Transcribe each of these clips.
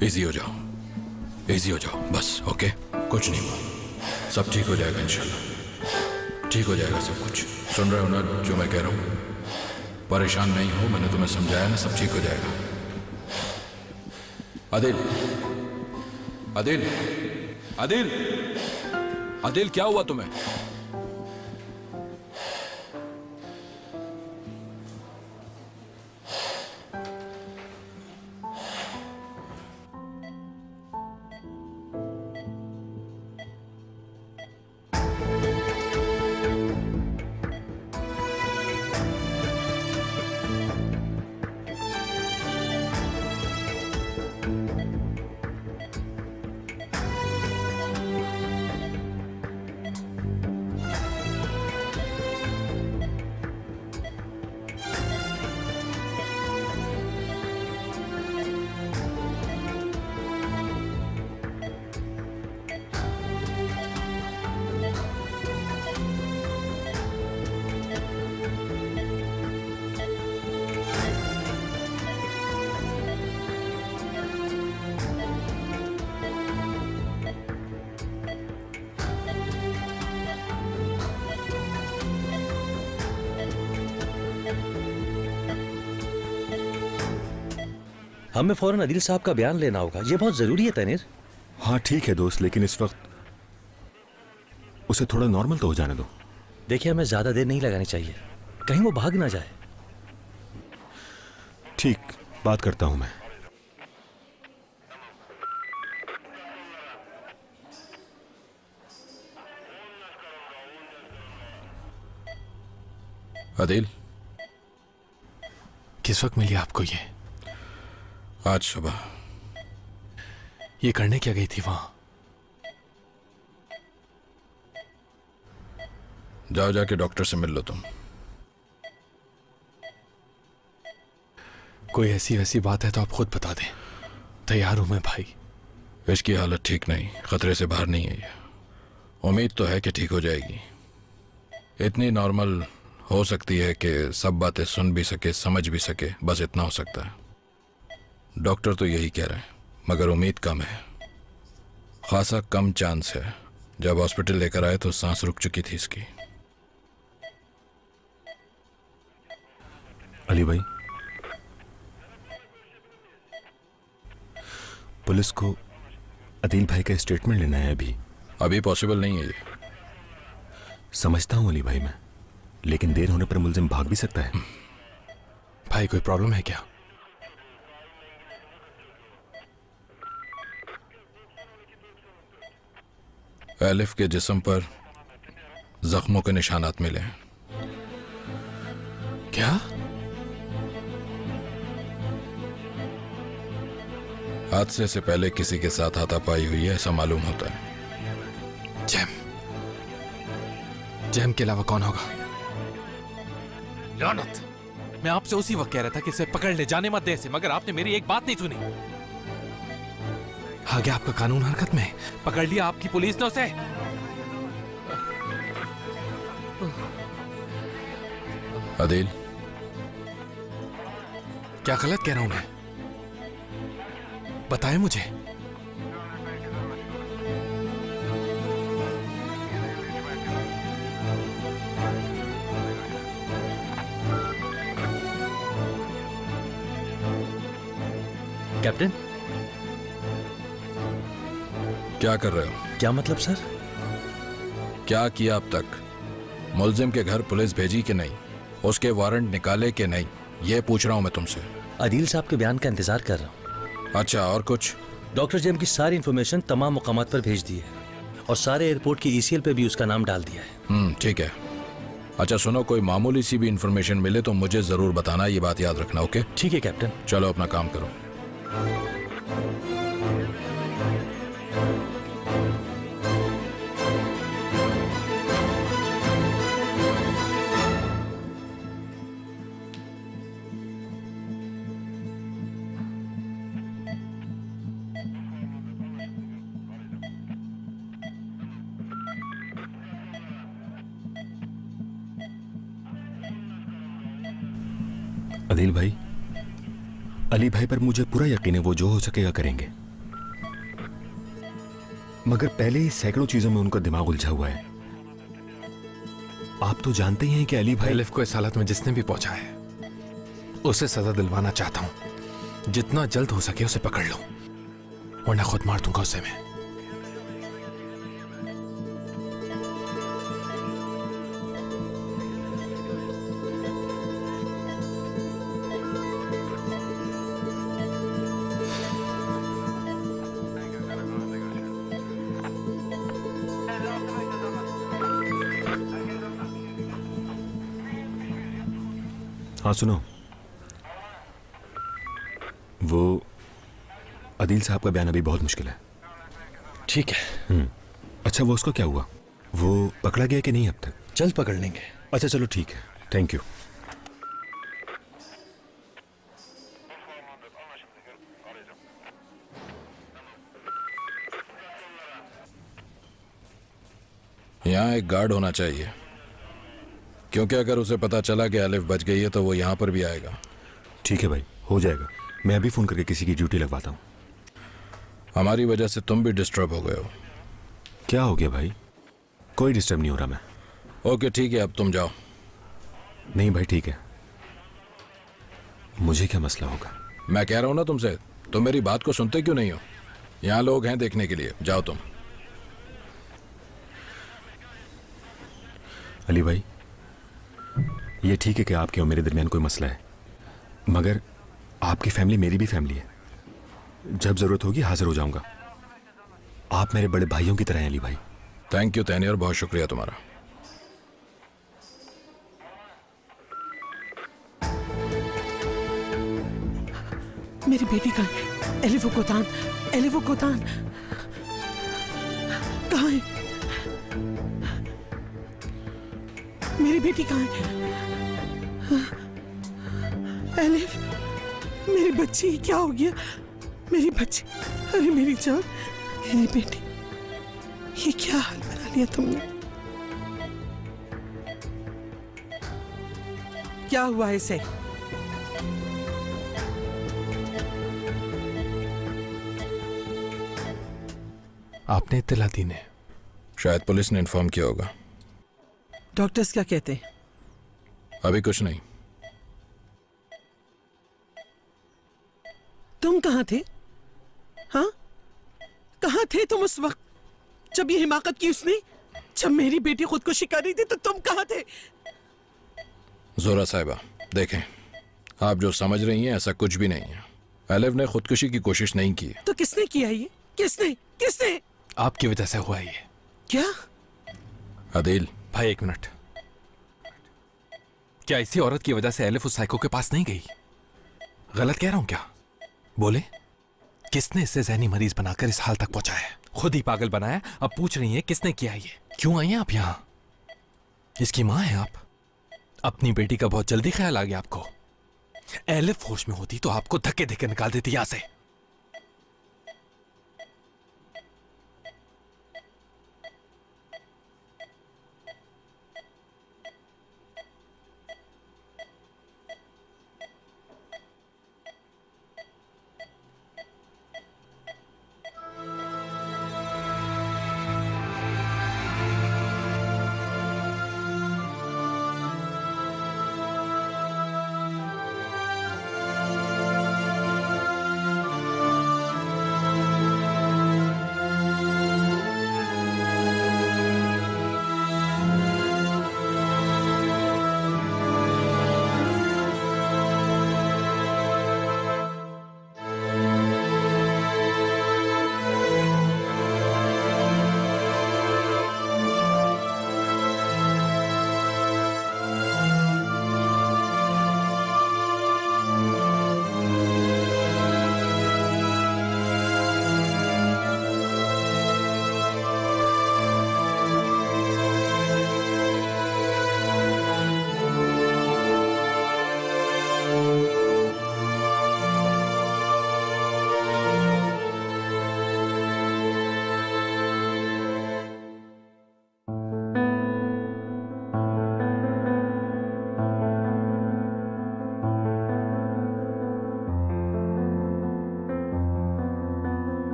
Easy हो जाओ, easy हो जाओ बस। ओके, कुछ नहीं हुआ, सब ठीक हो जाएगा इंशाल्लाह। ठीक हो जाएगा सब कुछ। सुन रहे हो ना जो मैं कह रहा हूँ? परेशान नहीं हो, मैंने तुम्हें समझाया ना, सब ठीक हो जाएगा। आदिल, आदिल, आदिल, आदिल, क्या हुआ तुम्हें? हमें फौरन अदील साहब का बयान लेना होगा, ये बहुत जरूरी है तनीर। हाँ ठीक है दोस्त, लेकिन इस वक्त उसे थोड़ा नॉर्मल तो हो जाने दो। देखिए, हमें ज्यादा देर नहीं लगानी चाहिए, कहीं वो भाग ना जाए। ठीक, बात करता हूं मैं। आदिल, किस वक्त मिली आपको ये? आज सुबह। ये करने क्या गई थी वहां? जाओ, जाके डॉक्टर से मिल लो तुम। कोई ऐसी वैसी बात है तो आप खुद बता दें, तैयार हूं मैं भाई। इसकी हालत ठीक नहीं, खतरे से बाहर नहीं है ये। उम्मीद तो है कि ठीक हो जाएगी। इतनी नॉर्मल हो सकती है कि सब बातें सुन भी सके, समझ भी सके, बस इतना हो सकता है। डॉक्टर तो यही कह रहे हैं, मगर उम्मीद कम है, खासा कम चांस है। जब हॉस्पिटल लेकर आए तो सांस रुक चुकी थी इसकी। अली भाई, पुलिस को अदील भाई का स्टेटमेंट लेना है। अभी पॉसिबल नहीं है ये। समझता हूं अली भाई मैं, लेकिन देर होने पर मुलजिम भाग भी सकता है। भाई कोई प्रॉब्लम है क्या? एलिफ के जिस्म पर जख्मों के निशानात मिले हैं। क्या? हादसे से पहले किसी के साथ हाथापाई हुई है ऐसा मालूम होता है। जैम के अलावा कौन होगा? लानत! मैं आपसे उसी वक्त कह रहा था कि इसे पकड़ ले, जाने मत दे इसे, मगर आपने मेरी एक बात नहीं सुनी। आ गया आपका कानून हरकत में, पकड़ लिया आपकी पुलिस ने उसे। आदिल, क्या गलत कह रहा हूं मैं? बताएं मुझे। कैप्टन, क्या कर रहे हो? क्या मतलब सर? क्या किया अब तक? मुलजिम के घर पुलिस भेजी कि नहीं? उसके वारंट निकाले कि नहीं? ये पूछ रहा हूं मैं तुमसे। अदील साहब के बयान का इंतजार कर रहा हूं। अच्छा, और कुछ? डॉक्टर जेम की सारी इंफॉर्मेशन तमाम मुकामात पर भेज दी है और सारे एयरपोर्ट की ईसीएल पे भी उसका नाम डाल दिया है। ठीक है। अच्छा सुनो, कोई मामूली सी भी इंफॉर्मेशन मिले तो मुझे जरूर बताना, ये बात याद रखना। ओके? ठीक है कैप्टन। चलो अपना काम करो। अदील भाई, अली भाई पर मुझे पूरा यकीन है, वो जो हो सकेगा करेंगे। मगर पहले ही सैकड़ों चीजों में उनका दिमाग उलझा हुआ है। आप तो जानते ही हैं कि अली भाई एलिफ को इस हालत में जिसने भी पहुंचा है उसे सजा दिलवाना चाहता हूं। जितना जल्द हो सके उसे पकड़ लो, वरना खुद मार दूंगा उसे मैं। हाँ सुनो, वो अदील साहब का बयान अभी बहुत मुश्किल है। ठीक है। अच्छा, वो उसका क्या हुआ? वो पकड़ा गया कि नहीं अब तक? जल्द पकड़ लेंगे। अच्छा चलो ठीक है, थैंक यू। यहाँ एक गार्ड होना चाहिए, क्योंकि अगर उसे पता चला कि अलिफ बच गई है तो वो यहाँ पर भी आएगा। ठीक है भाई, हो जाएगा। मैं अभी फोन करके किसी की ड्यूटी लगवाता हूँ। हमारी वजह से तुम भी डिस्टर्ब हो गए हो। क्या हो गया भाई? कोई डिस्टर्ब नहीं हो रहा मैं। ओके ठीक है, अब तुम जाओ। नहीं भाई ठीक है, मुझे क्या मसला होगा? मैं कह रहा हूं ना तुमसे, तुम मेरी बात को सुनते क्यों नहीं हो? यहाँ लोग हैं देखने के लिए, जाओ तुम। अली भाई, ये ठीक है कि आपके और मेरे दरमियान कोई मसला है, मगर आपकी फैमिली मेरी भी फैमिली है। जब जरूरत होगी हाजिर हो जाऊंगा। आप मेरे बड़े भाइयों की तरह हैं अली भाई। थैंक यू तैनियर, बहुत शुक्रिया तुम्हारा। मेरी बेटी कहाँ है? एलिफो कोतान, एलिफो कोतान कहाँ है? मेरी बेटी कहाँ है? एलिफ, मेरी बच्ची, क्या हो गया? मेरी बच्ची, अरे मेरी जान, मेरी बेटी, ये क्या हाल बना लिया तुमने? क्या हुआ इसे? आपने इत्तला दी ने? शायद पुलिस ने इन्फॉर्म किया होगा। डॉक्टर्स क्या कहते हैं? अभी कुछ नहीं। तुम कहाँ थे? हाँ, कहाँ थे तुम उस वक्त जब ये हिमाकत की उसने? जब मेरी बेटी खुदकुशी कर रही थी तो तुम कहाँ थे? जोरा साहिबा, देखें, आप जो समझ रही हैं ऐसा कुछ भी नहीं है। एलिफ ने खुदकुशी की कोशिश नहीं की। तो किसने किया ये? किसने? किसने? आपकी वजह से हुआ ये। क्या? अदील भाई एक मिनट, क्या इसी औरत की वजह से एलिफ उस साइको के पास नहीं गई? गलत कह रहा हूं क्या? बोले, किसने इसे ज़हनी मरीज बनाकर इस हाल तक पहुंचाया है? खुद ही पागल बनाया, अब पूछ रही है किसने किया ये? क्यों आई हैं आप यहां? इसकी मां है आप? अपनी बेटी का बहुत जल्दी ख्याल आ गया आपको। एलिफ होश में होती तो आपको धक्के देकर निकाल देती यहां से।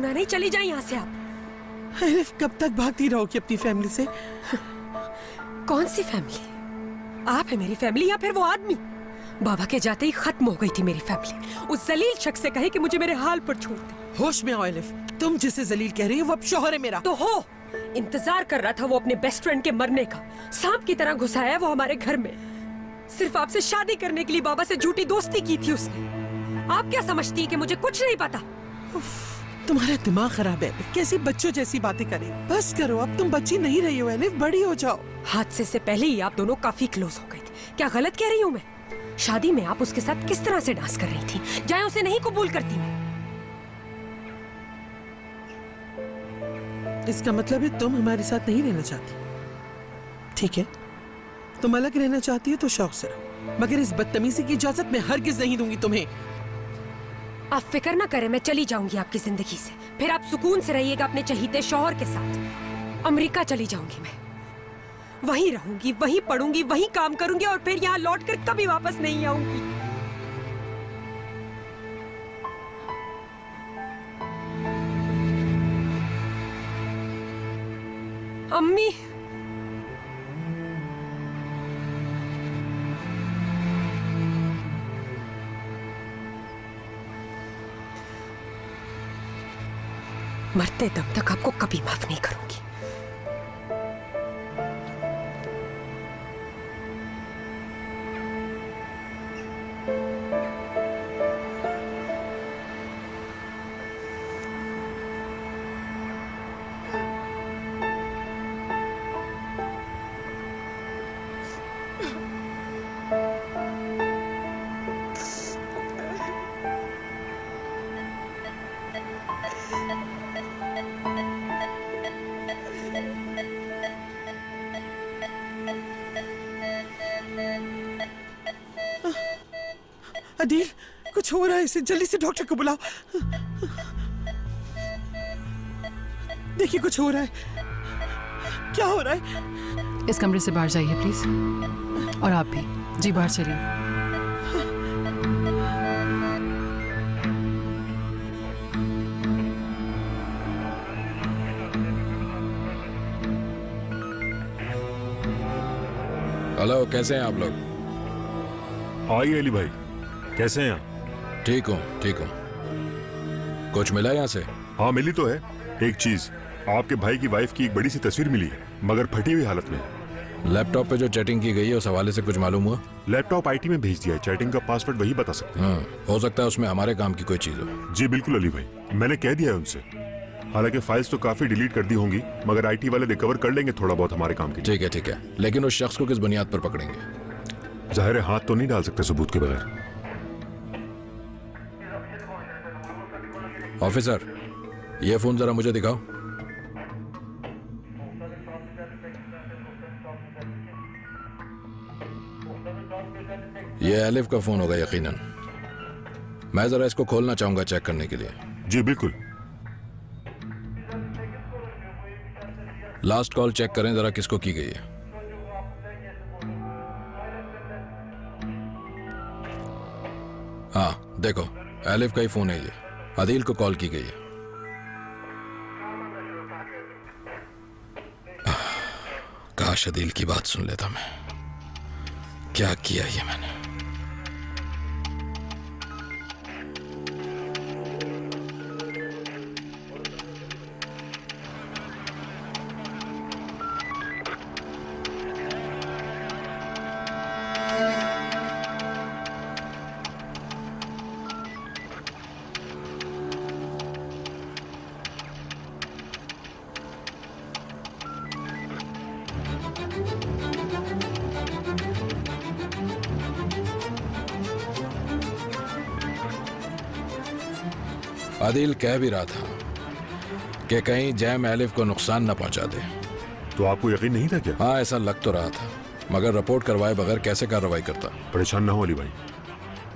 गुनाह नहीं, चली जाए यहाँ से आप। एलिफ, कब तक भागती रहोगी अपनी फैमिली से? कौन सी फैमिली? आप है मेरी फैमिली या फिर वो आदमी? बाबा के जाते ही खत्म हो गई थी मेरी फैमिली। उस जलील शख्स से कहे कि मुझे मेरे हाल पर छोड़ दे। होश में आओ एलिफ, तुम जिसे जलील कह रही हो वो अब शौहर है मेरा। तो हो, इंतजार कर रहा था वो अपने बेस्ट फ्रेंड के मरने का। सांप की तरह घुसा है वो हमारे घर में। सिर्फ आपसे शादी करने के लिए बाबा से झूठी दोस्ती की थी उसने। आप क्या समझती है कि मुझे कुछ नहीं पता? तुम्हारा दिमाग खराब है एलिफ, कैसी बच्चों जैसी बातें करे। बस करो, अब तुम बच्ची नहीं रही हो एलिफ, बड़ी हो जाओ। हादसे से पहले ही आप दोनों काफी क्लोज हो गए थे। क्या गलत कह रही हूँ मैं? शादी में आप उसके साथ किस तरह से डांस कर रही थी? जाए उसे नहीं कबूल करती मैं। इसका मतलब है तुम हमारे साथ नहीं रहना चाहती। ठीक है, तुम अलग रहना चाहती हो तो शौक से रहो, मगर इस बदतमीजी की इजाजत मैं हरगिज नहीं दूंगी तुम्हें। आप फिक्र ना करें, मैं चली जाऊंगी आपकी जिंदगी से। फिर आप सुकून से रहिएगा अपने चहीते शौहर के साथ। अमेरिका चली जाऊंगी मैं, वहीं रहूंगी, वहीं पढ़ूंगी, वहीं काम करूंगी और फिर यहाँ लौटकर कभी वापस नहीं आऊंगी। अम्मी, मरते दम तक आपको कभी माफ नहीं करूंगी। अदील, कुछ हो रहा है इसे, जल्दी से डॉक्टर को बुलाओ। देखिए कुछ हो रहा है, क्या हो रहा है? इस कमरे से बाहर जाइए प्लीज। और आप भी जी बाहर चलिए। हेलो, कैसे हैं आप लोग? आइए अली भाई, कैसे हैं आप? ठीक हूँ, ठीक हूँ। कुछ मिला यहाँ से? हाँ मिली तो है एक चीज। आपके भाई की वाइफ की एक बड़ी सी तस्वीर मिली है, मगर फटी हुई हालत में है। लैपटॉप पे जो चैटिंग की गई है उस हवाले से कुछ मालूम हुआ? लैपटॉप आईटी में भेज दिया है, चैटिंग का पासवर्ड वही बता सकते हैं। हाँ, हो सकता है उसमें हमारे काम की कोई चीज हो। जी बिल्कुल अली भाई, मैंने कह दिया है उनसे। हालांकि फाइल्स तो काफी डिलीट कर दी होंगी, मगर आईटी वाले रिकवर कर लेंगे थोड़ा बहुत हमारे काम के लिए। ठीक है, ठीक है, लेकिन उस शख्स को किस बुनियाद पर पकड़ेंगे? जाहिर है हाथ तो नहीं डाल सकते सबूत के बगैर। ऑफिसर, ये फोन जरा मुझे दिखाओ। ये एलिफ का फोन होगा यकीनन। मैं जरा इसको खोलना चाहूंगा चेक करने के लिए। जी बिल्कुल। लास्ट कॉल चेक करें जरा, किसको की गई है। हाँ देखो, एलिफ का ही फोन है ये। आदिल को कॉल की गई है। काश आदिल की बात सुन लेता मैं। क्या किया ये मैंने? आदिल कह भी रहा था कि कहीं जैम एलिफ को नुकसान न पहुंचा दे। तो आपको यकीन नहीं था क्या? हाँ, ऐसा लग तो रहा था, मगर रिपोर्ट करवाए बगैर कैसे कार्रवाई करता। परेशान ना हो अली भाई,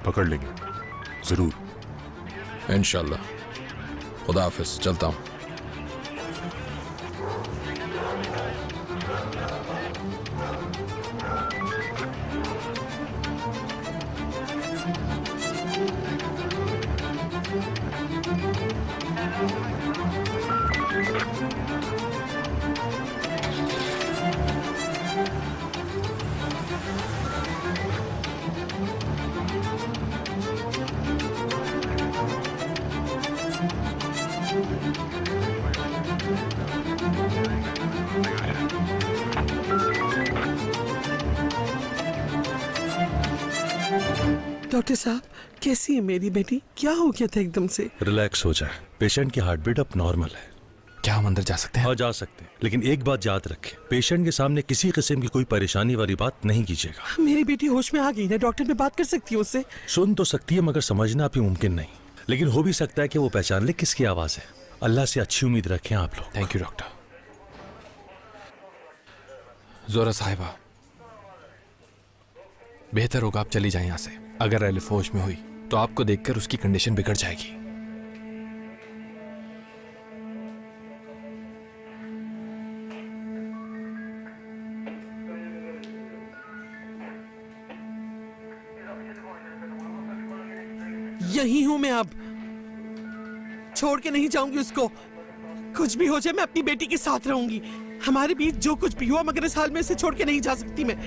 पकड़ लेंगे जरूर इंशाल्लाह। खुदा हाफिज, चलता हूं। डॉक्टर साहब, कैसी है मेरी बेटी? क्या हो गया था एकदम से? रिलैक्स हो जाए, पेशेंट की हार्ट बीट अब नॉर्मल है। क्या हम अंदर जा सकते हैं? हाँ जा सकते हैं, लेकिन एक बात याद रखें, पेशेंट के सामने किसी किस्म की कोई परेशानी वाली बात नहीं कीजिएगा। मेरी बेटी होश में आ गई ना डॉक्टर, मैं बात कर सकती हूँ उससे? सुन तो सकती है मगर समझना अभी मुमकिन नहीं, लेकिन हो भी सकता है कि वो पहचान ले किसकी आवाज है। अल्लाह से अच्छी उम्मीद रखें आप लोग। Thank you doctor. जोरा साहिबा, बेहतर होगा आप चली जाएं यहां से। अगर एलिफ होश में हुई तो आपको देखकर उसकी कंडीशन बिगड़ जाएगी। यही हूं मैं, अब छोड़ के नहीं जाऊंगी उसको। कुछ भी हो जाए मैं अपनी बेटी के साथ रहूंगी। हमारे बीच जो कुछ भी हुआ, मगर इस हाल में इसे छोड़ के नहीं जा सकती मैं।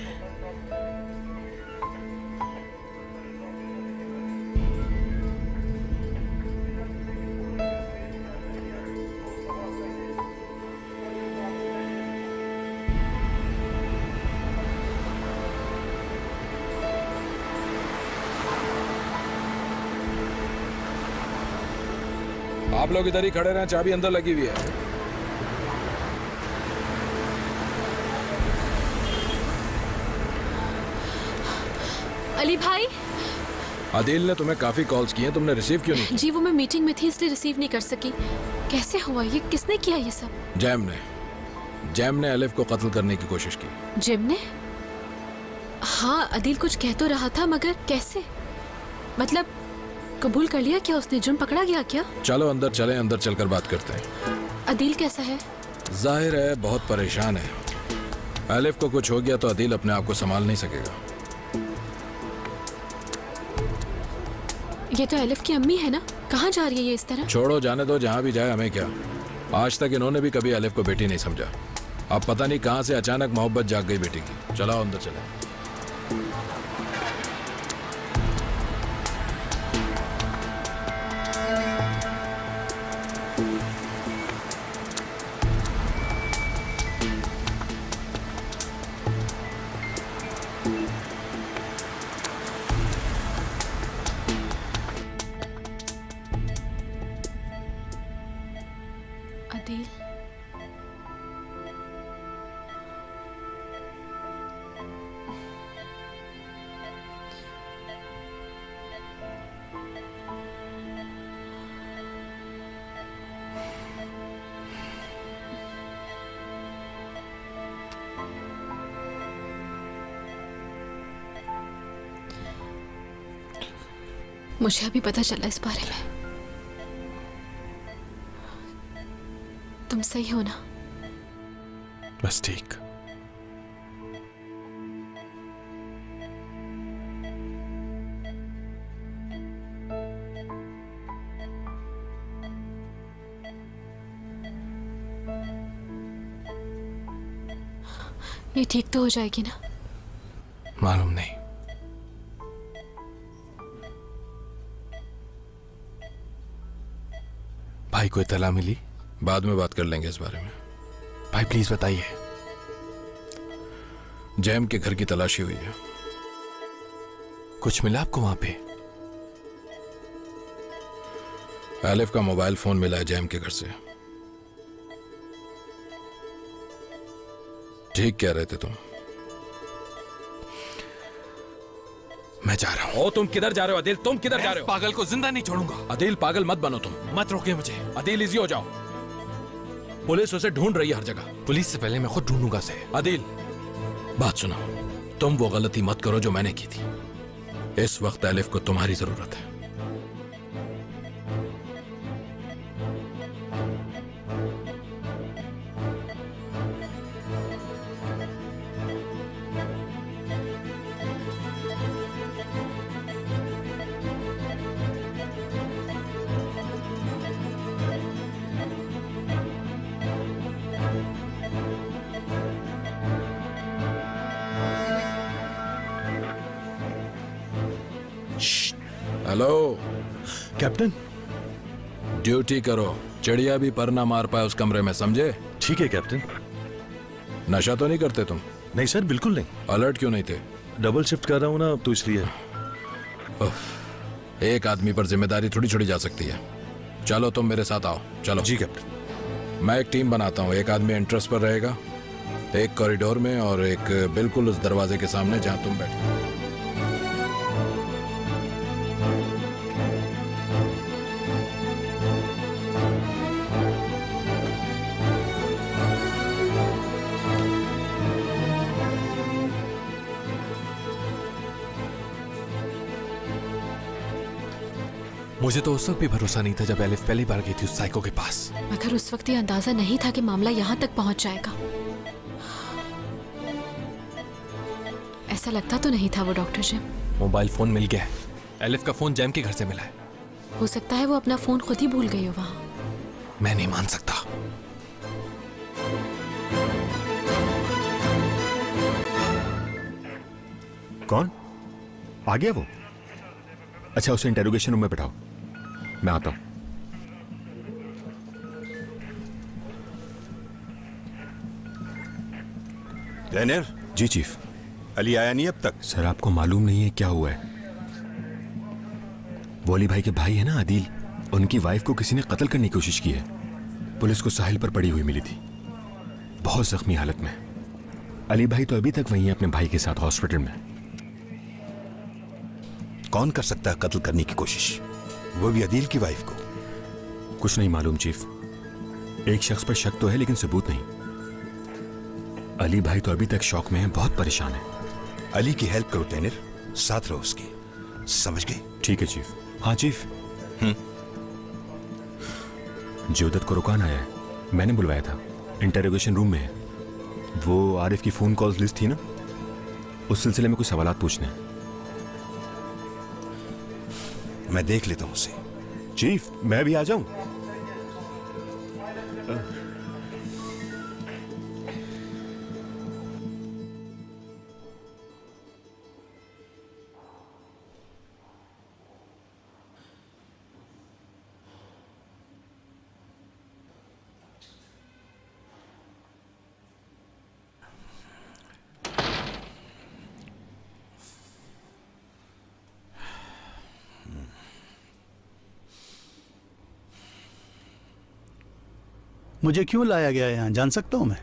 आप लोग इधर ही खड़े रहें, चाबी अंदर लगी हुई है। अली भाई। आदिल ने तुम्हें काफी कॉल्स किए, तुमने रिसीव क्यों नहीं? जी वो मैं मीटिंग में थी इसलिए रिसीव नहीं कर सकी। कैसे हुआ ये? किसने किया ये सब? जैम ने एलिफ को कत्ल करने की कोशिश की। जिम ने? हाँ अदिल कुछ कह तो रहा था, मगर कैसे? मतलब कबूल कर लिया क्या उसने? जुर्म पकड़ा गया क्या? चलो अंदर चलें, अंदर चलकर बात करते हैं। अदिल कैसा है? जाहिर है बहुत परेशान है। एलिफ को कुछ हो गया तो अदिल अपने आप को संभाल नहीं सकेगा। ये तो एलिफ की अम्मी है ना, कहाँ जा रही है ये इस तरह? छोड़ो, जाने दो, जहाँ भी जाए हमें क्या। आज तक इन्होंने भी कभी एलिफ को बेटी नहीं समझा। अब पता नहीं कहाँ से अचानक मोहब्बत जाग गई बेटी की। चलो अंदर चले। अदिल मुझे अभी पता चला इस बारे में। तुम सही हो ना? बस ठीक। ये ठीक तो हो जाएगी ना? मालूम नहीं। भाई को इत्तला मिली? बाद में बात कर लेंगे इस बारे में। भाई प्लीज बताइए। जैम के घर की तलाशी हुई है। कुछ मिला आपको वहां पे? एलिफ का मोबाइल फोन मिला है जैम के घर से। ठीक कह रहे थे तुम। मैं जा रहा हूं। ओ तुम किधर जा रहे हो अदिल? तुम किधर जा रहे हो? पागल को जिंदा नहीं छोड़ूंगा। अदिल पागल मत बनो तुम। मत रोके मुझे। अदिल इजी हो जाओ, पुलिस उसे ढूंढ रही है हर जगह। पुलिस से पहले मैं खुद ढूंढूंगा उसे। अदिल बात सुनो, तुम वो गलती मत करो जो मैंने की थी। इस वक्त एलिफ को तुम्हारी जरूरत है। Hello captain. ड्यूटी करो, चिड़िया भी पर ना मार पाए उस कमरे में, समझे? ठीक है कैप्टन। नशा तो नहीं करते तुम? नहीं सर, बिल्कुल नहीं। अलर्ट क्यों नहीं थे? डबल शिफ्ट कर रहा हूँ ना, तो इसलिए। एक आदमी पर जिम्मेदारी थोड़ी छोड़ी जा सकती है। चलो तुम मेरे साथ आओ। चलो। जी कैप्टन। मैं एक टीम बनाता हूँ। एक आदमी एंट्रेंस पर रहेगा, एक कॉरिडोर में और एक बिल्कुल उस दरवाजे के सामने जहां तुम बैठे। मुझे तो उस वक्त भी भरोसा नहीं था जब एलिफ पहली बार गई थी उस साइको के पास। मगर उस वक्त ये अंदाजा नहीं था कि मामला यहाँ तक पहुंच जाएगा। ऐसा लगता तो नहीं था वो डॉक्टर जिम। मोबाइल फोन मिल गया है। एलिफ का फोन जैम के घर से मिला है। हो सकता है वो अपना फोन खुद ही भूल गई हो वहां। मैं नहीं मान सकता। कौन आ गया वो? अच्छा, उसे इंटेरोगेशन रूम में बैठाओ, मैं आता हूं। रैनर। जी चीफ। अली आया नहीं अब तक? सर आपको मालूम नहीं है क्या हुआ है? वो अली भाई के भाई है ना आदिल, उनकी वाइफ को किसी ने कत्ल करने की कोशिश की है। पुलिस को साहिल पर पड़ी हुई मिली थी, बहुत जख्मी हालत में। अली भाई तो अभी तक वहीं है अपने भाई के साथ हॉस्पिटल में। कौन कर सकता है कत्ल करने की कोशिश, वो भी अदील की वाइफ को? कुछ नहीं मालूम चीफ। एक शख्स पर शक तो है लेकिन सबूत नहीं। अली भाई तो अभी तक शौक में है, बहुत परेशान है। अली की हेल्प करो टैनर, साथ रहो उसके, समझ गए? ठीक है चीफ। हाँ चीफ। ज्योदत को रुकान आया है, मैंने बुलवाया था, इंटरोगेशन रूम में है। वो आरिफ की फोन कॉल्स लिस्ट थी ना, उस सिलसिले में कुछ सवालात पूछने हैं। मैं देख लेता हूं उसे। चीफ मैं भी आ जाऊं? मुझे क्यों लाया गया है यहां, जान सकता हूं मैं?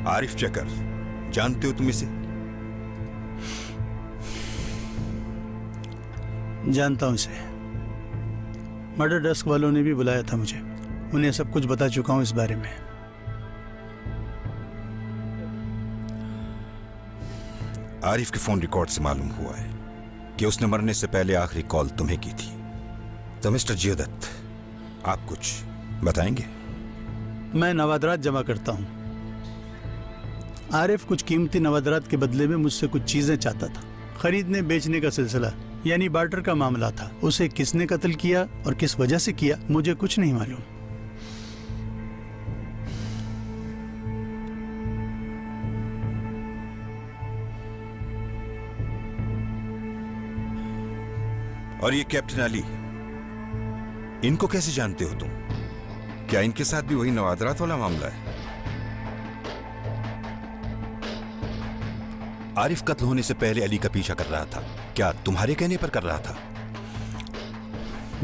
आरिफ चकर, जानते हो तुम इसे? जानता हूं इसे। मर्डर डेस्क वालों ने भी बुलाया था मुझे, उन्हें सब कुछ बता चुका हूं इस बारे में। आरिफ के फोन रिकॉर्ड से मालूम हुआ है कि उसने मरने से पहले आखिरी कॉल तुम्हें की थी। तो मिस्टर जियोदत, आप कुछ बताएंगे? मैं नवादरात जमा करता हूं। आरिफ कुछ कीमती नवादरात के बदले में मुझसे कुछ चीजें चाहता था। खरीदने बेचने का सिलसिला यानी बार्टर का मामला था। उसे किसने कत्ल किया और किस वजह से किया मुझे कुछ नहीं मालूम। और ये कैप्टन अली, इनको कैसे जानते हो तुम? क्या इनके साथ भी वही नवादरात वाला मामला है? आरिफ कत्ल होने से पहले अली का पीछा कर रहा था, क्या तुम्हारे कहने पर कर रहा था?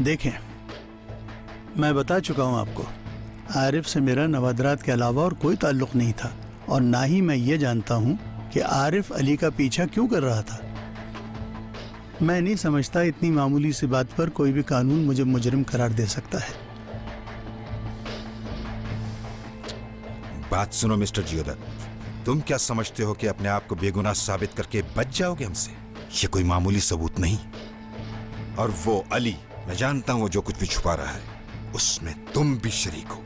देखें, मैं बता चुका हूं आपको, आरिफ से मेरा नवादरात के अलावा और कोई ताल्लुक नहीं था, और ना ही मैं ये जानता हूं कि आरिफ अली का पीछा क्यों कर रहा था। मैं नहीं समझता इतनी मामूली सी बात पर कोई भी कानून मुझे मुजरिम करार दे सकता है। बात सुनो मिस्टर जियोदत, तुम क्या समझते हो कि अपने आप को बेगुनाह साबित करके बच जाओगे हमसे? ये कोई मामूली सबूत नहीं। और वो अली, मैं जानता हूं वो जो कुछ भी छुपा रहा है उसमें तुम भी शरीक हो।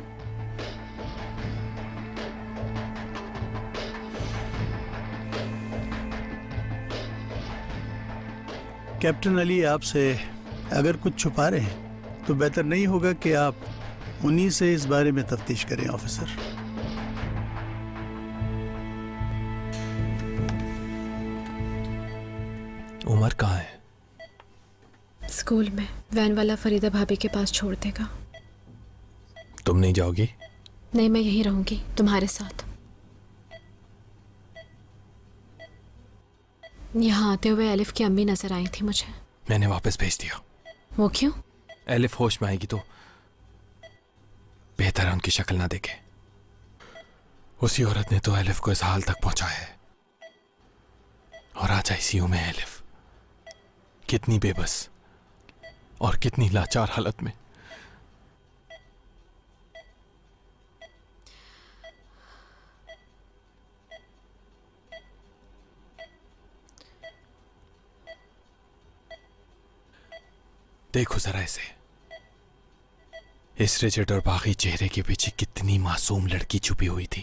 कैप्टन अली, आपसे अगर कुछ छुपा रहे हैं तो बेहतर नहीं होगा कि आप उन्हीं से इस बारे में तफ्तीश करें ऑफिसर। उमर कहाँ है? स्कूल में। वैन वाला फरीदा भाभी के पास छोड़ देगा। तुम नहीं जाओगी? नहीं, मैं यहीं रहूंगी तुम्हारे साथ। यहाँ आते हुए एलिफ की अम्मी नजर आई थी मुझे। मैंने वापस भेज दिया। वो क्यों? एलिफ होश में आएगी तो बेहतर है उनकी शक्ल ना देखे। उसी औरत ने तो एलिफ को इस हाल तक पहुंचा है, और आज आईसीयू में है एलिफ। कितनी बेबस और कितनी लाचार हालत में। देखो जरा इसे, इस रिजिड और बागी चेहरे के पीछे कितनी मासूम लड़की छुपी हुई थी।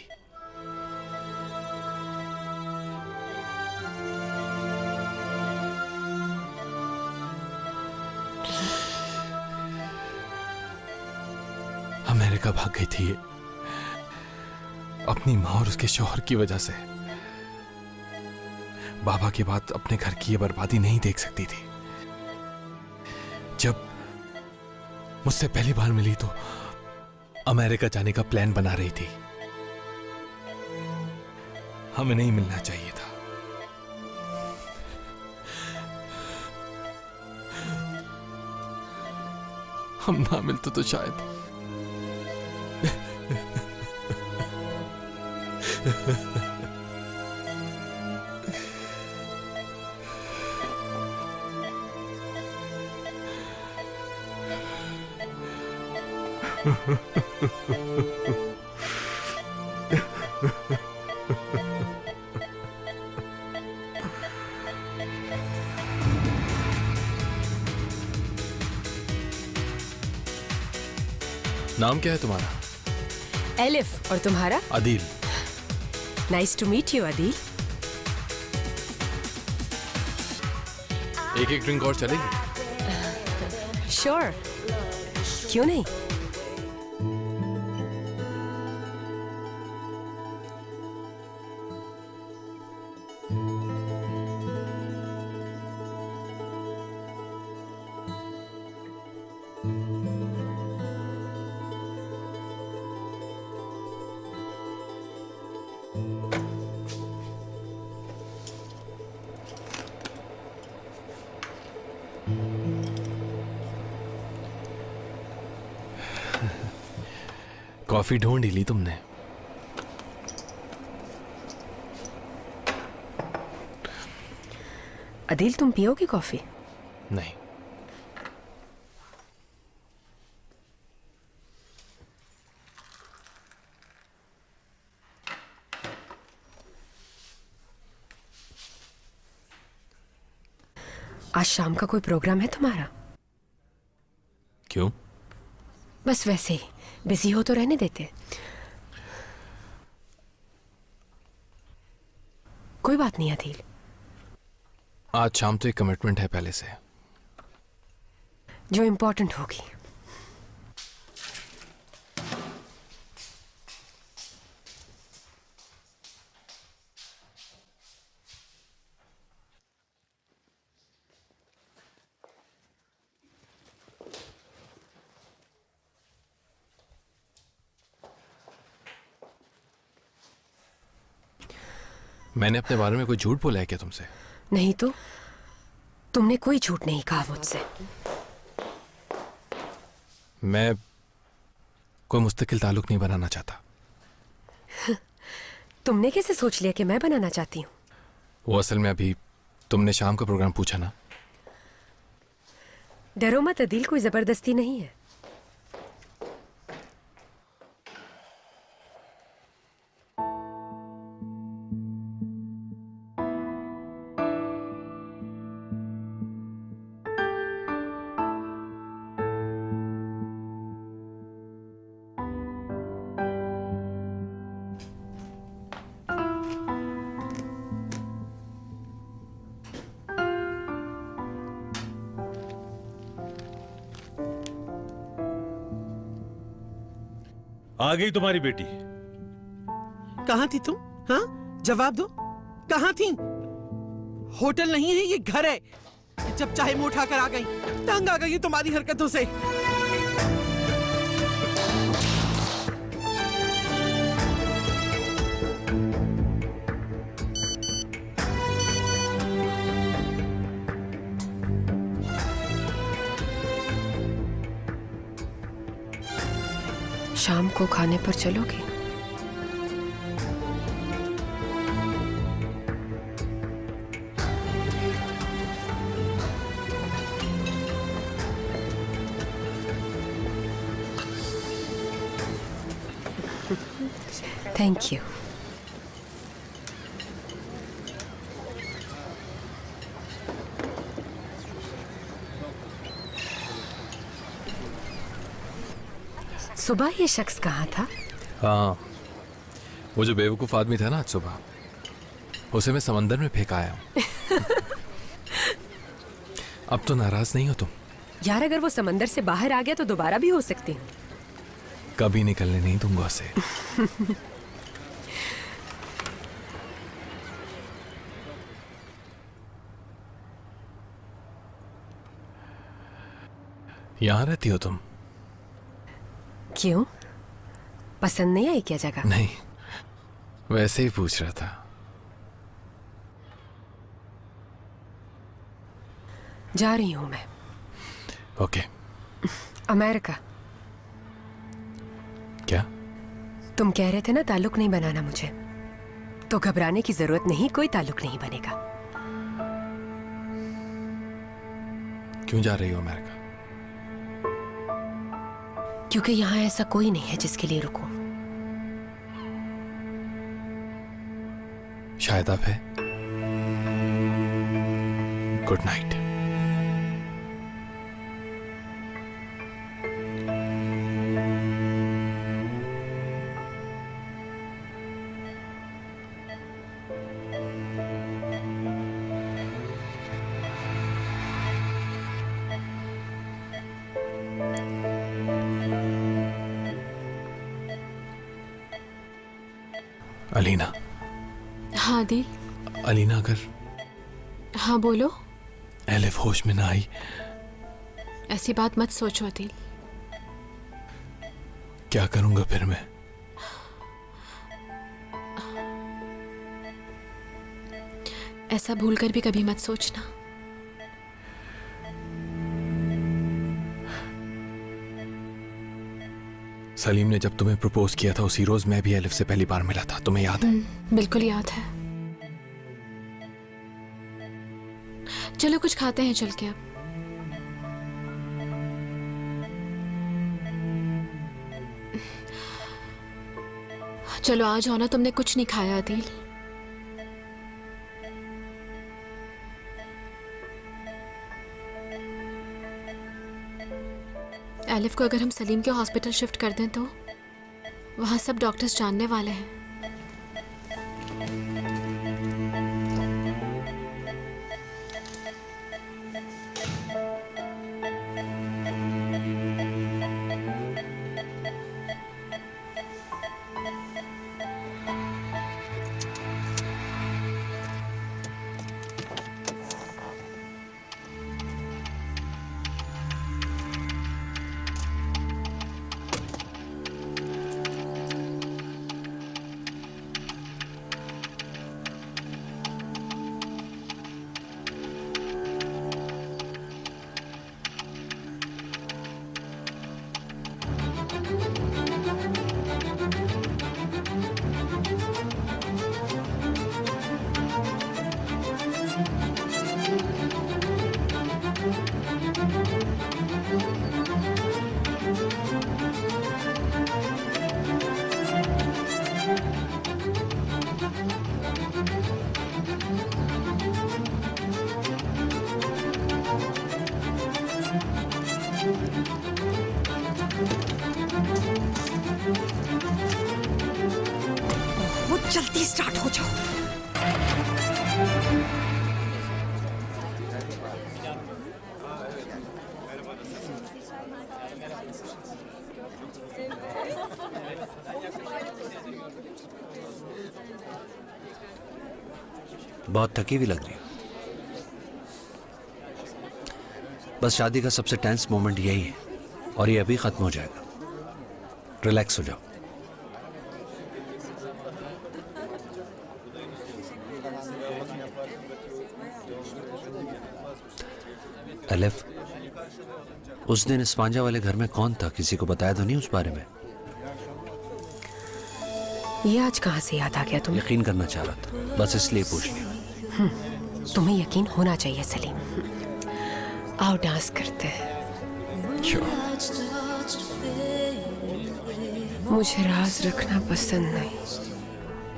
अमेरिका भाग गई थी ये अपनी मां और उसके शौहर की वजह से। बाबा के बाद अपने घर की ये बर्बादी नहीं देख सकती थी। जब मुझसे पहली बार मिली तो अमेरिका जाने का प्लान बना रही थी। हमें नहीं मिलना चाहिए था। हम ना मिलते तो शायद नाम क्या है तुम्हारा? एलिफ। और तुम्हारा? Adeel. Nice to meet you Adeel. एक ड्रिंक और चलेगी? श्योर, क्यों नहीं। कॉफी ढूंढ ही ली तुमने। अदील, तुम पियोगे कॉफी? नहीं। आज शाम का कोई प्रोग्राम है तुम्हारा? क्यों? बस वैसे ही, बिजी हो तो रहने देते। कोई बात नहीं अदील। आज शाम तो एक कमिटमेंट है पहले से, जो इंपॉर्टेंट होगी। मैंने अपने बारे में कोई झूठ बोला है क्या तुमसे? नहीं तो, तुमने कोई झूठ नहीं कहा मुझसे। मैं कोई मुस्तकिल ताल्लुक नहीं बनाना चाहता। तुमने कैसे सोच लिया कि मैं बनाना चाहती हूँ? वो असल में अभी तुमने शाम का प्रोग्राम पूछा ना। डरो मत अदील, कोई जबरदस्ती नहीं है। आ गई तुम्हारी बेटी। कहाँ थी तुम? हाँ, जवाब दो, कहाँ थी? होटल नहीं है, ये घर है। जब चाहे मुंह उठाकर आ गई। तंग आ गई तुम्हारी हरकतों से। शाम को खाने पर चलोगे? Thank you. सुबह ये शख्स कहाँ था? हाँ, वो जो बेवकूफ आदमी था ना आज सुबह, उसे मैं समंदर में फेंक आया हूँ। अब तो नाराज नहीं हो तुम? यार अगर वो समंदर से बाहर आ गया तो दोबारा भी हो सकती हूँ। कभी निकलने नहीं दूंगा उसे। यहां रहती हो तुम? क्यों, पसंद नहीं आई क्या जगह? नहीं, वैसे ही पूछ रहा था। जा रही हूं मैं। ओके। अमेरिका। क्या? तुम कह रहे थे ना ताल्लुक नहीं बनाना मुझे, तो घबराने की जरूरत नहीं, कोई ताल्लुक नहीं बनेगा। क्यों जा रही हो अमेरिका? क्योंकि यहां ऐसा कोई नहीं है जिसके लिए रुकूं। शायद आप है। Good night. अलीना। हाँ दिल। अलीना, अगर हाँ बोलो। एलिफ होश में ना आई? ऐसी बात मत सोचो दिल। क्या करूंगा फिर मैं? ऐसा भूलकर भी कभी मत सोचना। सलीम ने जब तुम्हें प्रपोज किया था उसी रोज मैं भी एलिफ से पहली बार मिला था, तुम्हें याद है? बिल्कुल याद है। चलो कुछ खाते हैं चल के। अब चलो आ जाओ ना, तुमने कुछ नहीं खाया दिल। एलिफ को अगर हम सलीम के हॉस्पिटल शिफ्ट कर दें तो वहां सब डॉक्टर्स जानने वाले हैं। जल्दी स्टार्ट हो जाओ। बहुत थकी हुई लग रही है। बस शादी का सबसे टेंस मोमेंट यही है और ये अभी खत्म हो जाएगा। रिलैक्स हो जाओ। एलिफ, उस दिन इस पांजा वाले घर में कौन था? किसी को बताया तो नहीं उस बारे में? ये आज कहाँ से याद आ गया तुम्हें? यकीन करना चाह रहा था, बस इसलिए पूछ लिया। तुम्हें यकीन होना चाहिए सलीम। आओ डांस करते हैं। मुझे राज रखना पसंद नहीं।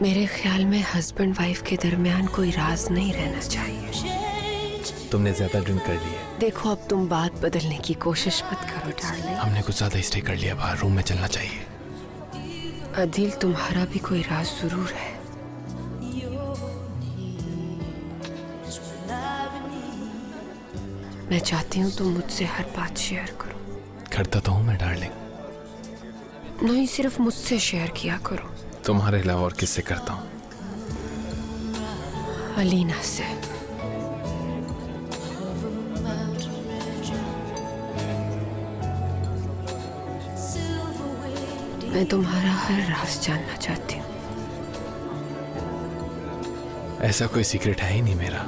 मेरे ख्याल में हस्बैंड वाइफ के दरमियान कोई राज नहीं रहना चाहिए। तुमने ज्यादा ड्रिंक कर ली है। देखो अब तुम बात बदलने की कोशिश मत करो डार्लिंग। हमने कुछ ज्यादा स्टे कर लिया, बाहर रूम में चलना चाहिए। अदिल, तुम्हारा भी कोई राज जरूर है। मैं चाहती हूँ तुम मुझसे हर बात शेयर करो। करता तो हूँ मैं डार्लिंग। नहीं, सिर्फ मुझसे शेयर किया करो। तुम्हारे अलावा और किससे करता हूँ? अलीना से। मैं तुम्हारा हर राज जानना चाहती हूँ। ऐसा कोई सीक्रेट है ही नहीं मेरा।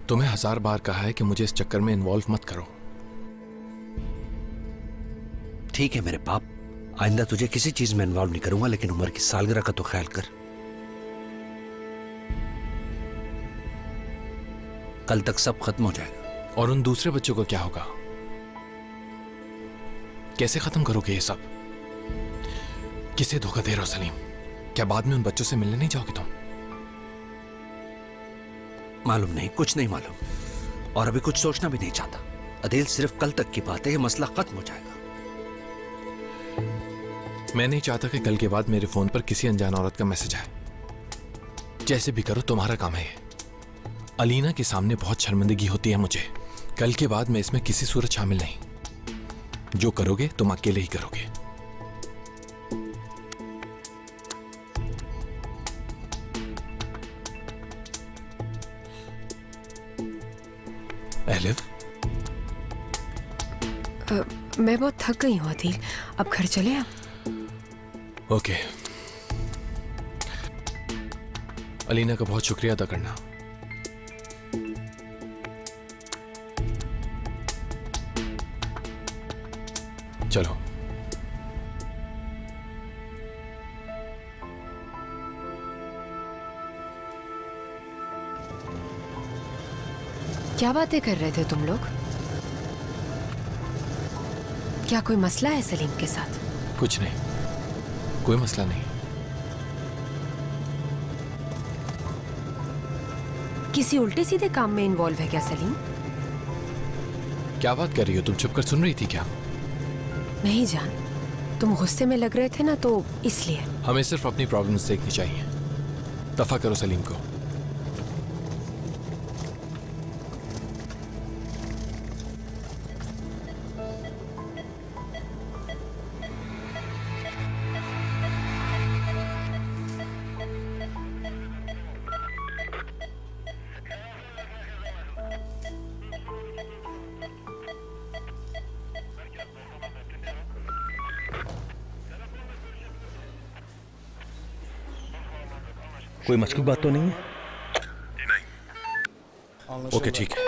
तुम्हें 1000 बार कहा है कि मुझे इस चक्कर में इन्वॉल्व मत करो। ठीक है मेरे बाप, आइंदा तुझे किसी चीज में इन्वॉल्व नहीं करूंगा, लेकिन उमर की सालगिरह का तो ख्याल कर। कल तक सब खत्म हो जाएगा। और उन दूसरे बच्चों को क्या होगा? कैसे खत्म करोगे ये सब? किसे धोखा दे रहे हो सलीम? क्या बाद में उन बच्चों से मिलने नहीं जाओगे तुम? मालूम नहीं, कुछ नहीं मालूम, और अभी कुछ सोचना भी नहीं चाहता। अदील, सिर्फ कल तक की बात है, ये मसला खत्म हो जाएगा। मैं नहीं चाहता कि कल के बाद मेरे फोन पर किसी अनजान औरत का मैसेज आए। जैसे भी करो, तुम्हारा काम है ये। अलीना के सामने बहुत शर्मिंदगी होती है मुझे। कल के बाद मैं इसमें किसी सूरत शामिल नहीं। जो करोगे तुम अकेले ही करोगे। एलिफ, मैं बहुत थक गई हूँ अदील, अब घर चले आप। ओके। अलीना का बहुत शुक्रिया अदा करना। चलो। क्या बातें कर रहे थे तुम लोग? क्या कोई मसला है सलीम के साथ? कुछ नहीं, कोई मसला नहीं। किसी उल्टे सीधे काम में इन्वॉल्व है क्या सलीम? क्या बात कर रही हो तुम? चुप कर सुन रही थी क्या? नहीं जान, तुम गुस्से में लग रहे थे ना, तो इसलिए। हमें सिर्फ अपनी प्रॉब्लम्स देखनी चाहिए। दफा करो सलीम को। कोई मशकूक बात तो नहीं है? ओके ठीक है।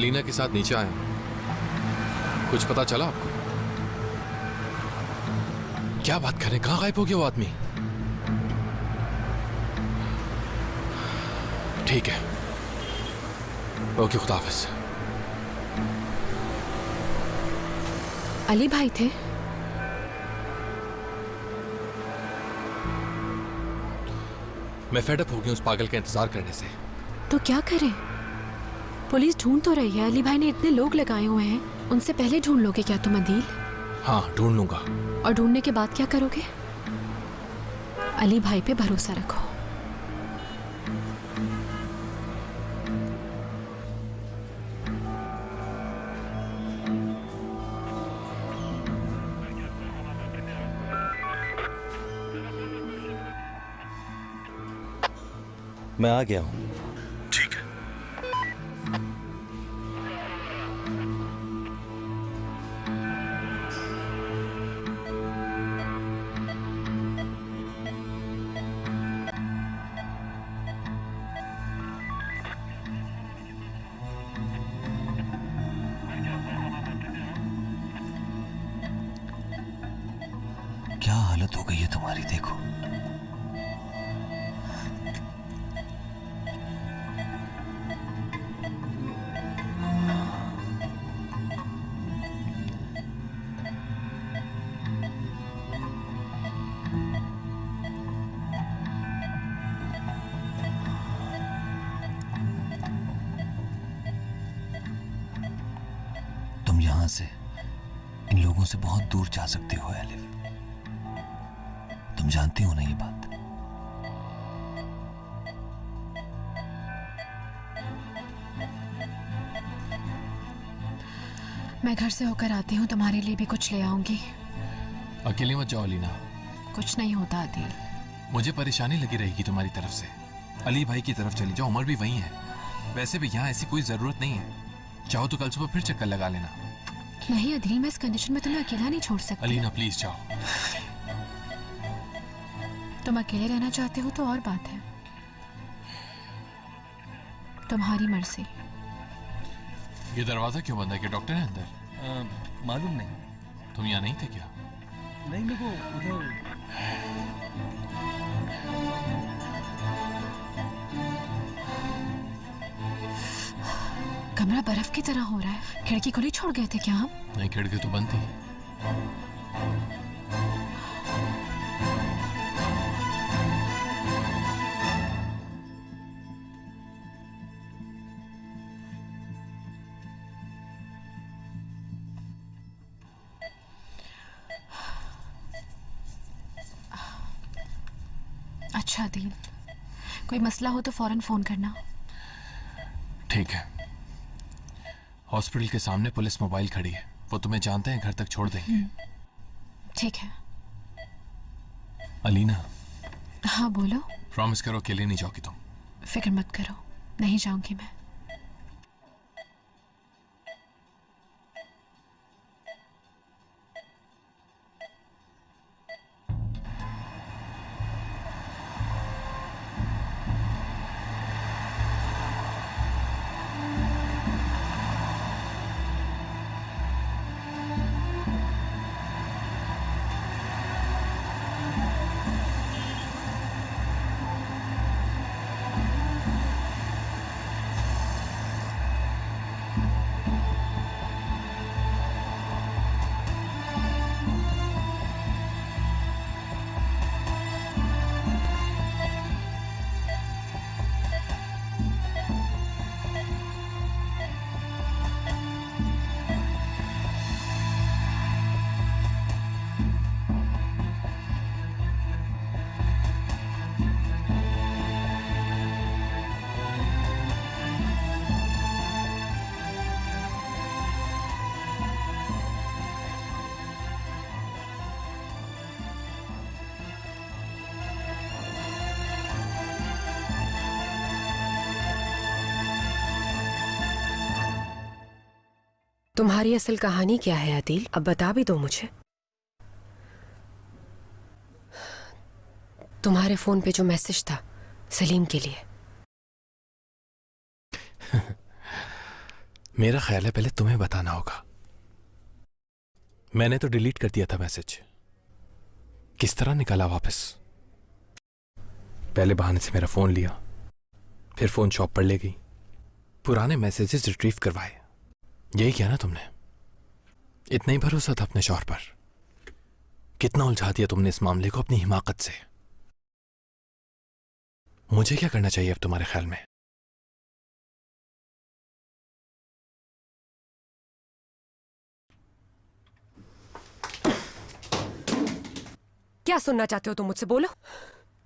अलीना के साथ नीचे आया हूं। कुछ पता चला आपको? क्या बात करें, कहां गायब हो गया वो आदमी? ठीक है, ओके, खुदा हाफिज। अली भाई थे? मैं फेडअप हो गया उस पागल का इंतजार करने से। तो क्या करें? पुलिस ढूंढ तो रही है, अली भाई ने इतने लोग लगाए हुए हैं, उनसे पहले ढूंढ लोगे क्या तुम अदील? हाँ, ढूंढ लूंगा। और ढूंढने के बाद क्या करोगे? अली भाई पे भरोसा रखो। मैं आ गया हूं। ठीक है। क्या हालत हो गई है तुम्हारी, देखो। तुम यहां से इन लोगों से बहुत दूर जा सकते हो एलिफ। तुम जानती हो ना ये बात? मैं घर से होकर आती हूँ, तुम्हारे लिए भी कुछ ले आऊंगी। अकेले मत जाओ अलीना। कुछ नहीं होता आदिल। मुझे परेशानी लगी रहेगी तुम्हारी तरफ से। अली भाई की तरफ चली जाओ, उमर भी वही है। वैसे भी यहाँ ऐसी कोई जरूरत नहीं है। चाहो तो कल सुबह फिर चक्कर लगा लेना। नहीं अदिल, मैं इस कंडीशन में तुम्हें अकेला नहीं छोड़ सकती। अलीना प्लीज जाओ। तुम अकेले रहना चाहते हो तो और बात है, तुम्हारी मर्जी। ये दरवाजा क्यों बंद है? कि डॉक्टर है अंदर? मालूम नहीं। तुम यहाँ नहीं थे क्या? नहीं, मेरे को उधर। कमरा बर्फ की तरह हो रहा है। खिड़की खुली छोड़ गए थे क्या हम? नहीं, खिड़की तो बंद थी। अच्छा अदील, कोई मसला हो तो फौरन फोन करना। ठीक है। हॉस्पिटल के सामने पुलिस मोबाइल खड़ी है, वो तुम्हें जानते हैं, घर तक छोड़ देंगे। ठीक है। अलीना। हाँ बोलो। प्रॉमिस करो अकेले नहीं जाओगी तुम। फिक्र मत करो, नहीं जाऊंगी मैं। तुम्हारी असल कहानी क्या है अदील? अब बता भी दो मुझे। तुम्हारे फोन पे जो मैसेज था सलीम के लिए। मेरा ख्याल है पहले तुम्हें बताना होगा। मैंने तो डिलीट कर दिया था मैसेज, किस तरह निकाला वापस? पहले बहाने से मेरा फोन लिया, फिर फोन शॉप पर ले गई, पुराने मैसेजेस रिट्रीव करवाए। यही किया ना तुमने? इतना ही भरोसा था अपने शौहर पर? कितना उलझा दिया तुमने इस मामले को अपनी हिमाकत से। मुझे क्या करना चाहिए अब तुम्हारे ख्याल में? क्या सुनना चाहते हो तुम मुझसे? बोलो,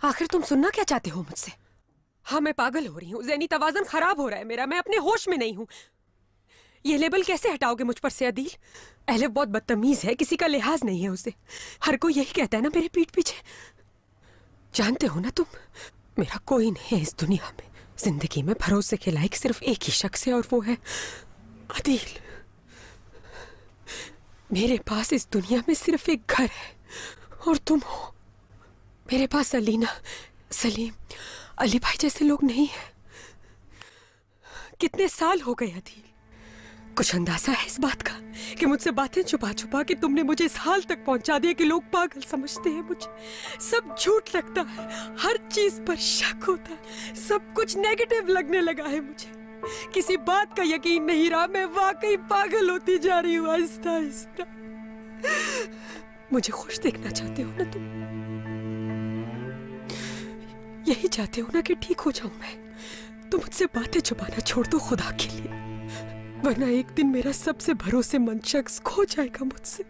आखिर तुम सुनना क्या चाहते हो मुझसे? हाँ, मैं पागल हो रही हूँ, ज़हनी तवाज़ुन खराब हो रहा है मेरा, मैं अपने होश में नहीं हूँ। ये लेबल कैसे हटाओगे मुझ पर से अदील? एलिफ बहुत बदतमीज है, किसी का लिहाज नहीं है उसे। हर कोई यही कहता है ना मेरे पीठ पीछे। जानते हो ना तुम, मेरा कोई नहीं है इस दुनिया में। जिंदगी में भरोसे के लायक सिर्फ एक ही शख्स है और वो है अदील। मेरे पास इस दुनिया में सिर्फ एक घर है और तुम हो। मेरे पास अलीना, सलीम, अली भाई जैसे लोग नहीं हैं। कितने साल हो गए अदील, कुछ अंदाजा है इस बात का कि मुझसे बातें छुपा छुपा के तुमने मुझे इस हाल तक पहुंचा दिया कि लोग पागल समझते हैं मुझे। सब झूठ लगता है, हर चीज पर शक होता है, सब कुछ नेगेटिव लगने लगा है मुझे। किसी बात का यकीन नहीं रहा, मैं वाकई पागल होती जा रही हूँ आहिस्ता आहिस्ता। मुझे खुश देखना चाहते हो ना तुम? यही चाहते हो ना कि ठीक हो जाऊं मैं? तो मुझसे बातें छुपाना छोड़ दो खुदा के लिए, वरना एक दिन मेरा सबसे भरोसेमंद शख्स खो जाएगा मुझसे।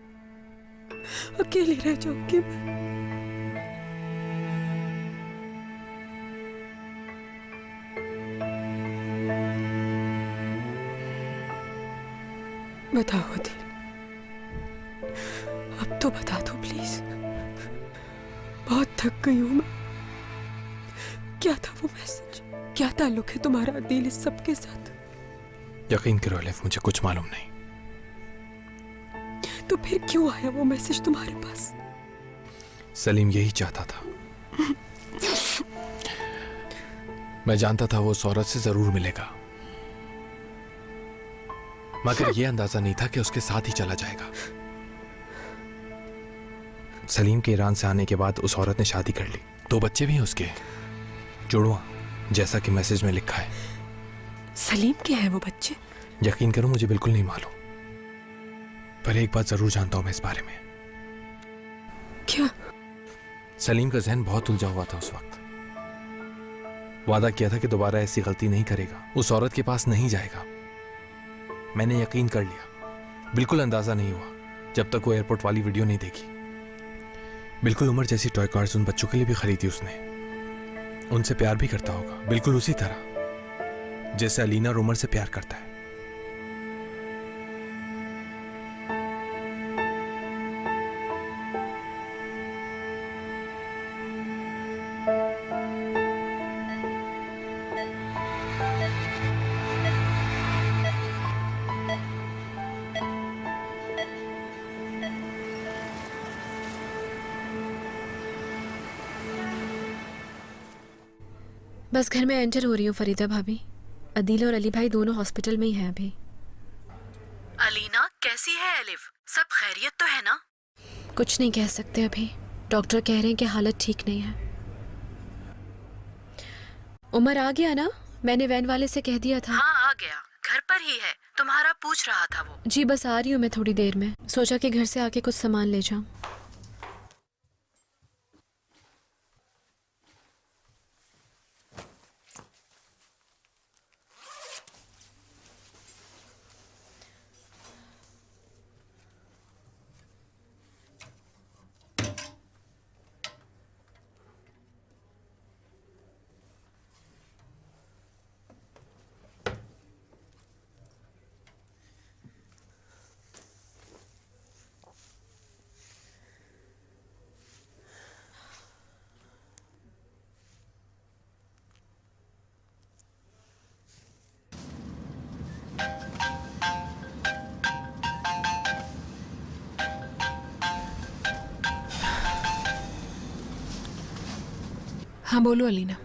अकेली रह जाऊंगी मैं। बताओ अदील, अब तो बता दो प्लीज। बहुत थक गई हूं मैं। क्या था वो मैसेज? क्या ताल्लुक है तुम्हारा अदील इस सब के साथ? यकीन करो एलिफ, मुझे कुछ मालूम नहीं। तो फिर क्यों आया वो मैसेज तुम्हारे पास? सलीम यही चाहता था। मैं जानता था वो उस औरत से जरूर मिलेगा, मगर यह अंदाजा नहीं था कि उसके साथ ही चला जाएगा। सलीम के ईरान से आने के बाद उस औरत ने शादी कर ली, 2 बच्चे भी हैं उसके, जुड़वा, जैसा कि मैसेज में लिखा है। सलीम के हैं वो बच्चे? यकीन करो मुझे बिल्कुल नहीं मालूम, पर एक बात जरूर जानता हूं मैं इस बारे में। क्या? सलीम का जहन बहुत उलझा हुआ था उस वक्त। वादा किया था कि दोबारा ऐसी गलती नहीं करेगा, उस औरत के पास नहीं जाएगा। मैंने यकीन कर लिया, बिल्कुल अंदाजा नहीं हुआ जब तक वो एयरपोर्ट वाली वीडियो नहीं देखी। बिल्कुल उमर जैसी टॉय कार्स उन बच्चों के लिए भी खरीदी उसने। उनसे प्यार भी करता होगा, बिल्कुल उसी तरह जैसे अलीना और उमर से प्यार करता है। बस घर में एंटर हो रही हूँ फरीदा भाभी। अदील और अली भाई दोनों हॉस्पिटल में ही हैं अभी। अलीना कैसी है एलिफ? सब खैरियत तो है ना? कुछ नहीं कह सकते अभी, डॉक्टर कह रहे हैं कि हालत ठीक नहीं है। उमर आ गया ना? मैंने वैन वाले से कह दिया था। हाँ आ गया, घर पर ही है, तुम्हारा पूछ रहा था वो। जी बस आ रही हूँ मैं थोड़ी देर में, सोचा कि घर से आके कुछ सामान ले जाऊं। हाँ बोलो अलीना।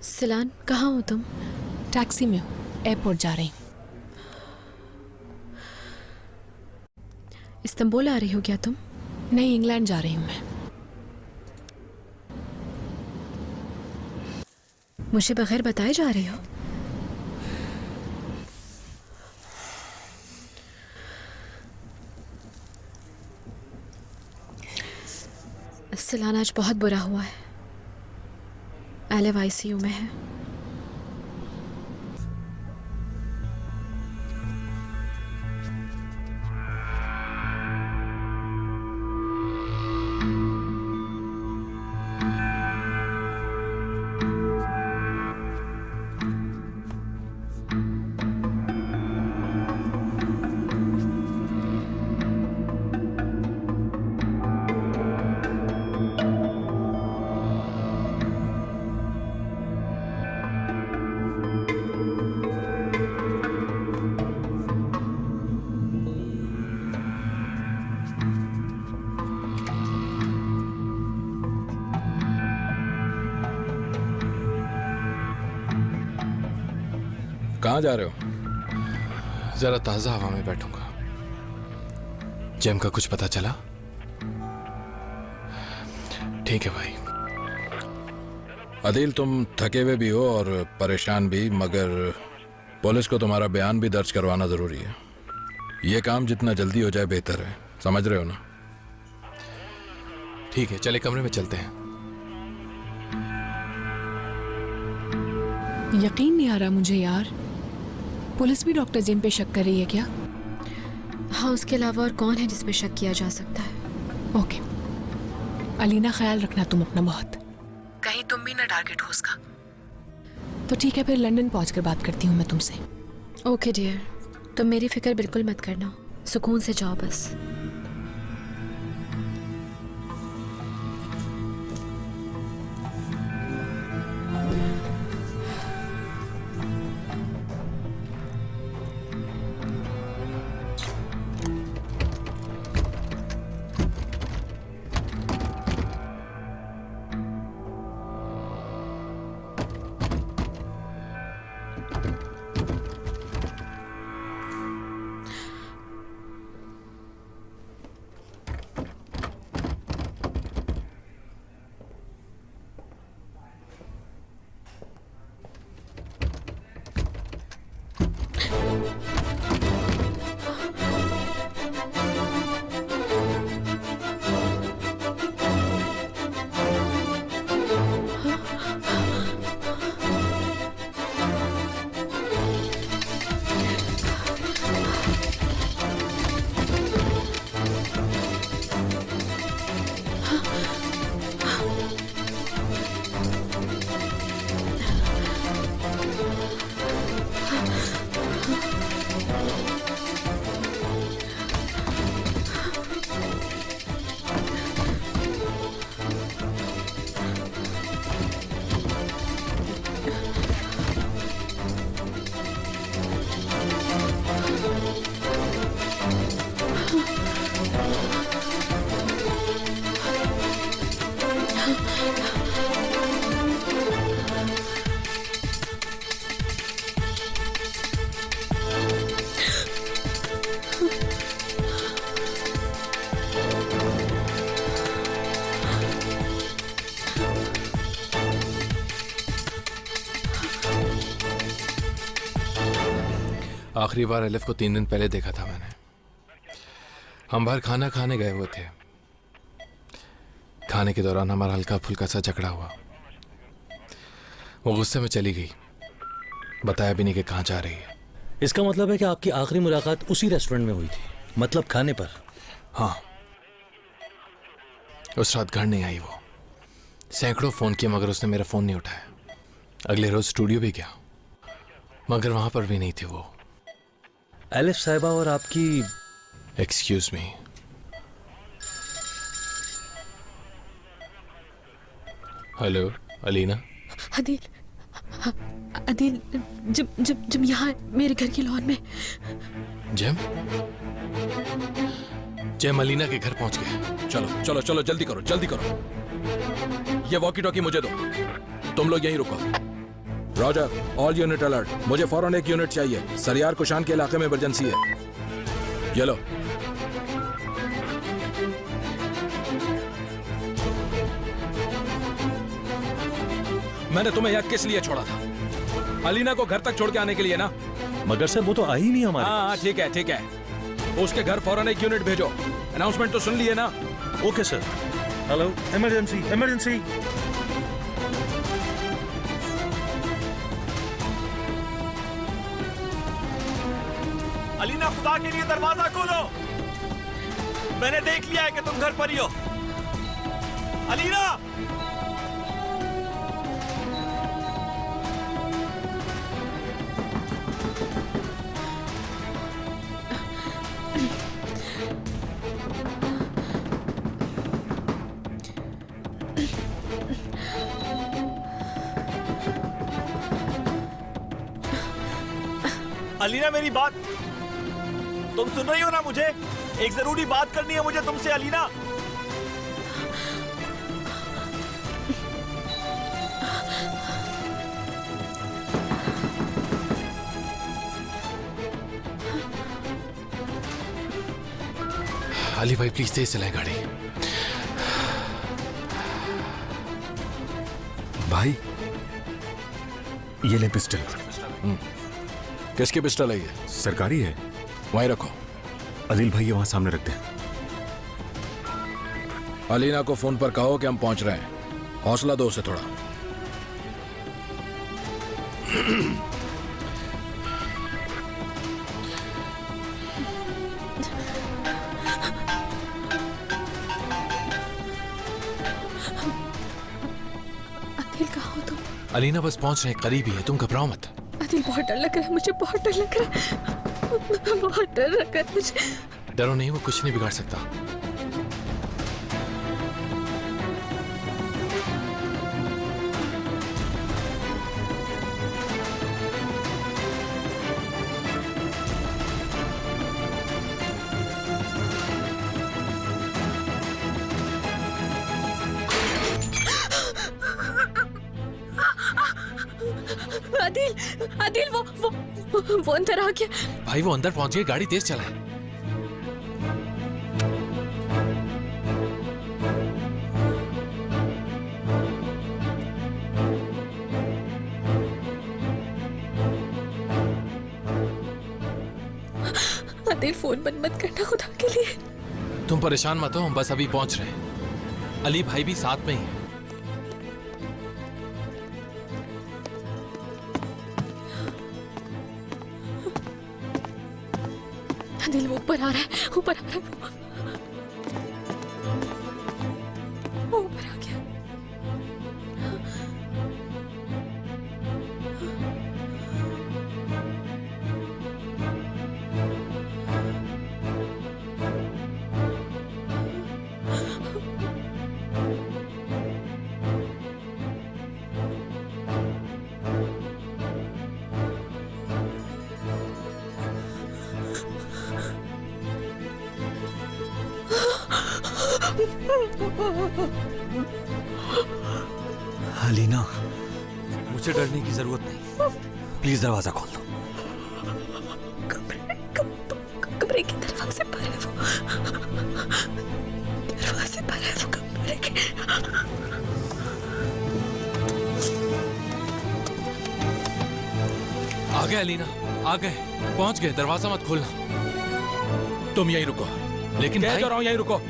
सिलान कहाँ हो तुम? टैक्सी में हूँ, एयरपोर्ट जा रही हूँ। इस्तांबुल आ रही हो क्या तुम? नहीं, इंग्लैंड जा रही हूँ मैं। मुझे बगैर बताए जा रही हो? सिलाना आज बहुत बुरा हुआ है। एलिव आईसीयू में है। कहाँ जा रहे हो? जरा ताजा हवा में बैठूंगा। जेम का कुछ पता चला? ठीक है भाई। अदील, तुम थके हुए भी हो और परेशान भी, मगर पुलिस को तुम्हारा बयान भी दर्ज करवाना जरूरी है। ये काम जितना जल्दी हो जाए बेहतर है, समझ रहे हो ना? ठीक है, चले कमरे में चलते हैं। यकीन नहीं आ रहा मुझे यार, पुलिस भी डॉक्टर जेम पे शक कर रही है क्या? हाँ, उसके अलावा और कौन है जिसपे शक किया जा सकता है? ओके अलीना, ख्याल रखना तुम अपना बहुत। कहीं तुम भी ना टारगेट हो उसका। तो ठीक है, फिर लंदन पहुंचकर बात करती हूँ मैं तुमसे। ओके डियर, तुम मेरी फिक्र बिल्कुल मत करना, सुकून से जाओ बस। आखिरी बार एलिफ को 3 दिन पहले देखा था मैंने। हम बाहर खाना खाने गए हुए थे। खाने के दौरान हमारा हल्का फुल्का सा झगड़ा हुआ। वो गुस्से में चली गई, बताया भी नहीं कि कहाँ जा रही है। इसका मतलब है कि आपकी आखिरी मुलाकात उसी रेस्टोरेंट में हुई थी, मतलब खाने पर? हाँ, उस रात घर नहीं आई वो। सैकड़ों फोन किए मगर उसने मेरा फोन नहीं उठाया। अगले रोज स्टूडियो भी गया मगर वहां पर भी नहीं थी वो। एलिफ साहिबा और आपकी... excuse me. Hello Alina. Adeel, Adeel, जब जब जब यहाँ मेरे घर की लॉन में... जेम अलीना के घर पहुंच गए। चलो चलो चलो, जल्दी करो जल्दी करो। ये वॉकी टॉकी मुझे दो, तुम लोग यहीं रुको। रॉजर, ऑल यूनिट अलर्ट, मुझे फौरन एक यूनिट चाहिए। सरियार कुशान के इलाके में इमरजेंसी है। ये लो। मैंने तुम्हें यहाँ किस लिए छोड़ा था? अलीना को घर तक छोड़ के आने के लिए ना? मगर सर वो तो आई ही नहीं हमारे हाँ ठीक है ठीक है, उसके घर फौरन एक यूनिट भेजो। अनाउंसमेंट तो सुन लिए ना? Okay sir. Hello, emergency emergency. Alina, खुदा के लिए दरवाजा खोलो। मैंने देख लिया है कि तुम घर पर ही हो। अलीना! अलीना, मेरी बात तुम सुन रही हो ना? मुझे एक जरूरी बात करनी है मुझे तुमसे अलीना। अली भाई प्लीज तेज चलाए गाड़ी। भाई ये ले पिस्टल। किसकी पिस्टल है ये? सरकारी है। वहीं रखो। अदिल भाई ये वहां सामने रख दे। अलीना को फोन पर कहो कि हम पहुंच रहे हैं। हौसला दो उसे थोड़ा। अदिल कहाँ हो तुम? अलीना बस पहुंच रहे हैं, करीब ही है, तुम घबराओ मत। अदिल बहुत डर लग रहा है मुझे, बहुत डर लग रहा है, बहुत डर लग रहा है मुझे। डरो नहीं, वो कुछ नहीं बिगाड़ सकता। अदिल, अदिल वो अंदर आ गया। भाई वो अंदर पहुंच गए, गाड़ी तेज चलाए। अदिल फोन बंद मत करना खुदा के लिए। तुम परेशान मत हो, हम बस अभी पहुंच रहे हैं। अली भाई भी साथ में ही है। अदिल वो ऊपर आ रहा है, ऊपर आ रहा है, वो ऊपर आ गया। अलीना, मुझे डरने की जरूरत नहीं, प्लीज दरवाजा खोल दो। कमरे के दरवाजे पर है वो, दरवाजे पर है वो कमरे के। आ गए अलीना, आ गए, पहुंच गए। दरवाजा मत खोलना। तुम यहीं रुको। लेकिन कह भाई... तो रहा हूं यहीं रुको।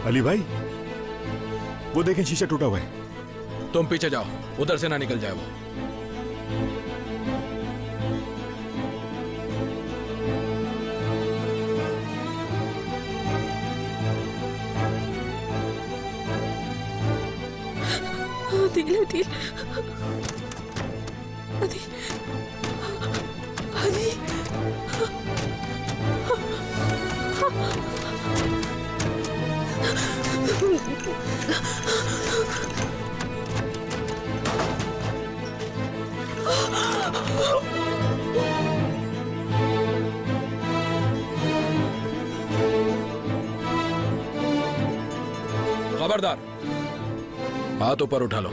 अली भाई वो देखें, शीशा टूटा हुआ है। तुम पीछे जाओ, उधर से ना निकल जाए वो। अदिल, अदिल, अदिल, अदिल। खबरदार, हाथ ऊपर उठा लो।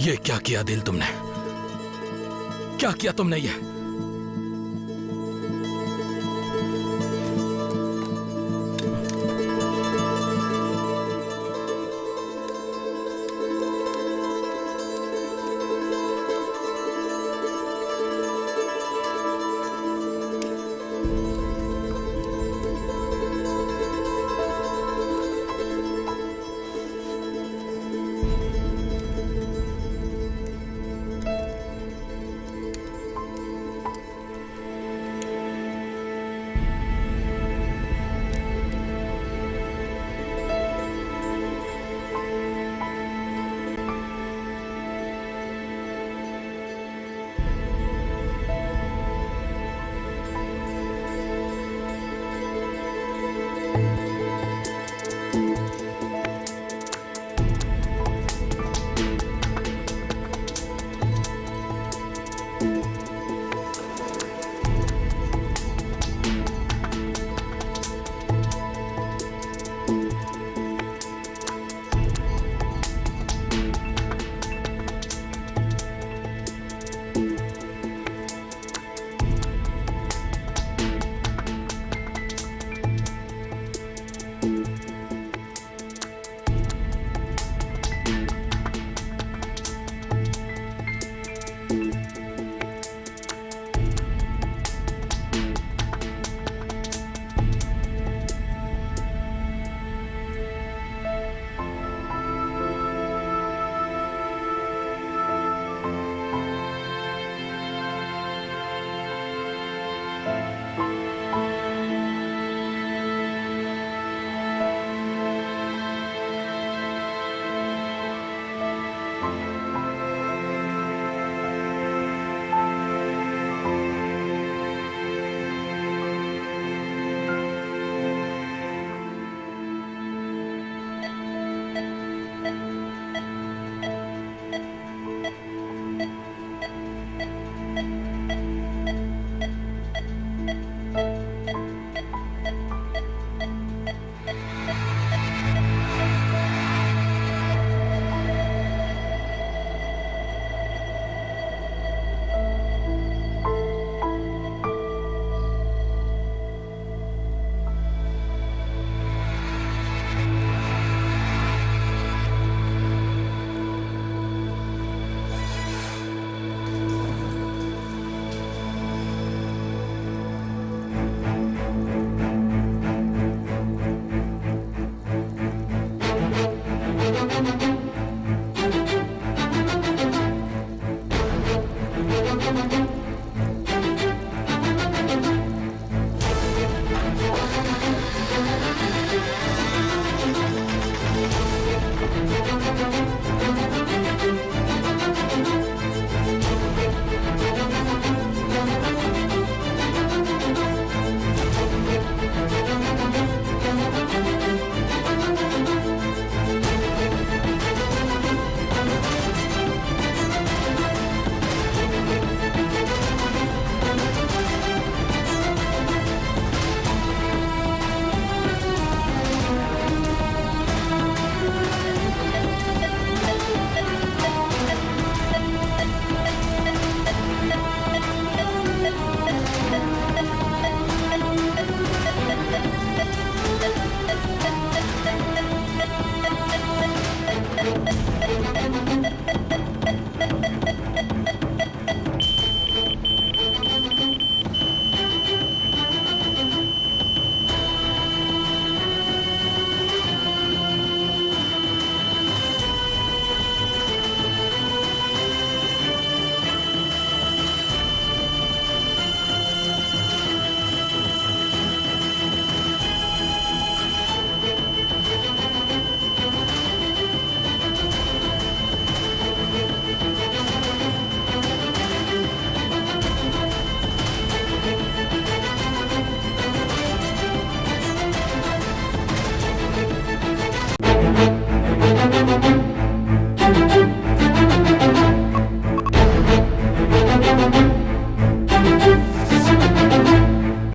ये क्या किया दिल तुमने? क्या किया तुमने ये?